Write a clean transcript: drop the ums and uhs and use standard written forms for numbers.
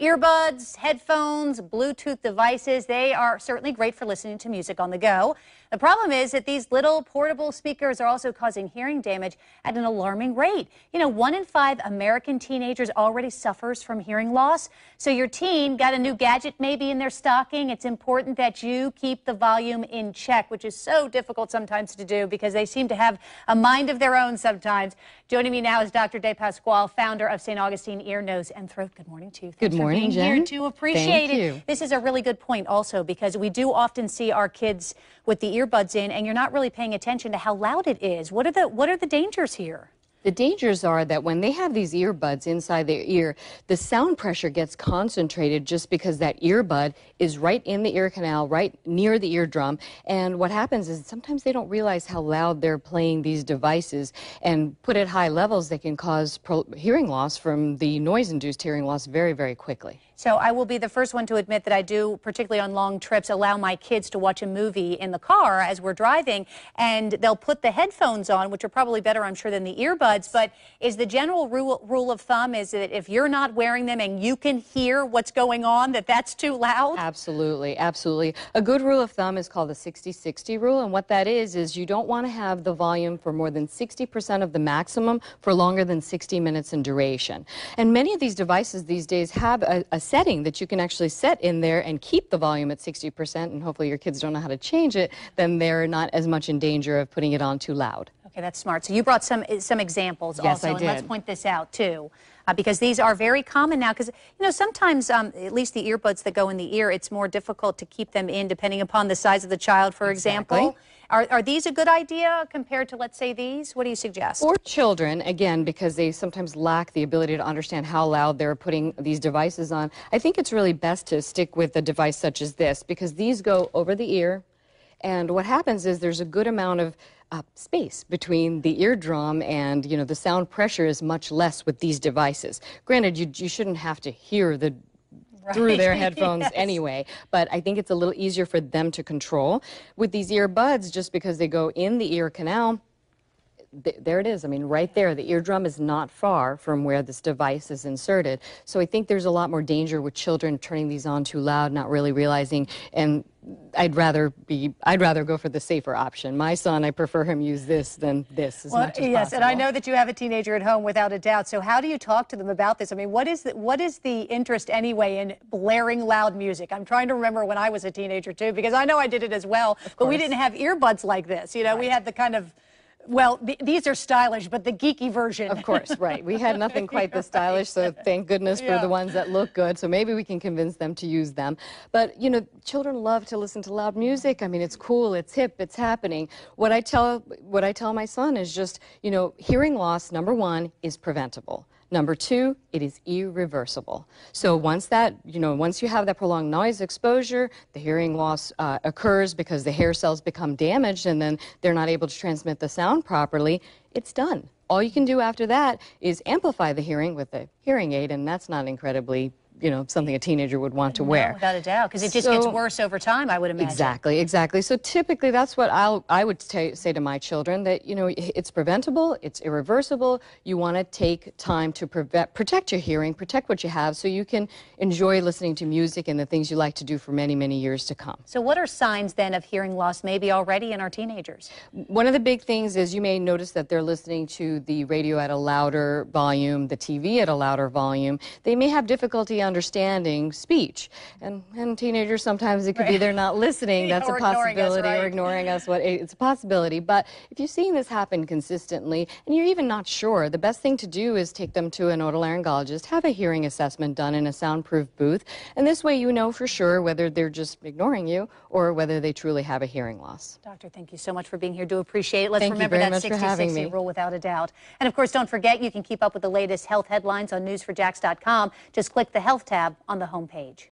Earbuds, headphones, Bluetooth devices, they are certainly great for listening to music on the go. The problem is that these little portable speakers are also causing hearing damage at an alarming rate. You know, 1 in 5 American teenagers already suffers from hearing loss. So your teen got a new gadget maybe in their stocking. It's important that you keep the volume in check, which is so difficult sometimes to do because they seem to have a mind of their own sometimes. Joining me now is Dr. De Pasquale, founder of St. Augustine Ear, Nose, and Throat. Good morning to you. Good morning, Jen. Here to appreciate it. This is a really good point also because we do often see our kids with the earbuds in and you're not really paying attention to how loud it is. What are the dangers here? The dangers are that when they have these earbuds inside their ear, the sound pressure gets concentrated just because that earbud is right in the ear canal, right near the eardrum. And what happens is sometimes they don't realize how loud they're playing these devices, and put at high levels, they can cause hearing loss from the noise-induced hearing loss very, very quickly. So I will be the first one to admit that I do, particularly on long trips, allow my kids to watch a movie in the car as we're driving, and they'll put the headphones on, which are probably better, I'm sure, than the earbuds. But is the general rule of thumb is that if you're not wearing them and you can hear what's going on, that's too loud? Absolutely, absolutely. A good rule of thumb is called the 60-60 rule, and what that is you don't want to have the volume for more than 60% of the maximum for longer than 60 minutes in duration. And many of these devices these days have a setting that you can actually set in there and keep the volume at 60%, and hopefully your kids don't know how to change it, then they're not as much in danger of putting it on too loud. Okay, that's smart. So you brought some examples yes, also, I and did. let's point this out too, because these are very common now. Because you know sometimes, at least the earbuds that go in the ear, it's more difficult to keep them in depending upon the size of the child, for example. Are these a good idea compared to, let's say, these? What do you suggest? For children, again, because they sometimes lack the ability to understand how loud they're putting these devices on, I think it's really best to stick with a device such as this, because these go over the ear, and what happens is there's a good amount of space between the eardrum, and you know the sound pressure is much less with these devices. Granted, you shouldn't have to hear through their headphones yes. anyway, but I think it's a little easier for them to control. With these earbuds, just because they go in the ear canal, there it is. I mean, right there, the eardrum is not far from where this device is inserted. So I think there's a lot more danger with children turning these on too loud, not really realizing, and I'd rather go for the safer option. My son, I prefer him use this than this as much as yes, possible. and I know that you have a teenager at home without a doubt. So how do you talk to them about this? I mean, what is the interest anyway in blaring loud music? I'm trying to remember when I was a teenager too, because I know I did it as well, but we didn't have earbuds like this. You know, we had the kind of, well, these are stylish, but the geeky version. Of course, right. We had nothing quite this stylish, so thank goodness for the ones that look good. So maybe we can convince them to use them. But, you know, children love to listen to loud music. I mean, it's cool, it's hip, it's happening. What I tell my son is just, you know, hearing loss, number one, is preventable. Number two, it is irreversible. So once you have that prolonged noise exposure, the hearing loss occurs because the hair cells become damaged and then they're not able to transmit the sound properly, it's done. All you can do after that is amplify the hearing with a hearing aid, and that's not incredibly, you know, something a teenager would want to wear. Without a doubt, because it just gets worse over time, I would imagine. Exactly, exactly. So typically that's what I would say to my children, that, you know, it's preventable, it's irreversible. You want to take time to protect your hearing, protect what you have, so you can enjoy listening to music and the things you like to do for many, many years to come. So what are signs then of hearing loss maybe already in our teenagers? One of the big things is you may notice that they're listening to the radio at a louder volume, the TV at a louder volume. They may have difficulty understanding speech, and teenagers, sometimes it could be they're not listening. That's a possibility, or ignoring us. It's a possibility. But if you're seeing this happen consistently and you're even not sure, the best thing to do is take them to an otolaryngologist, have a hearing assessment done in a soundproof booth, and this way you know for sure whether they're just ignoring you or whether they truly have a hearing loss. Doctor, thank you so much for being here. Do appreciate it. Let's remember that that 60-60 rule without a doubt. And of course, don't forget, you can keep up with the latest health headlines on news4jax.com. Just click the health tab on the homepage.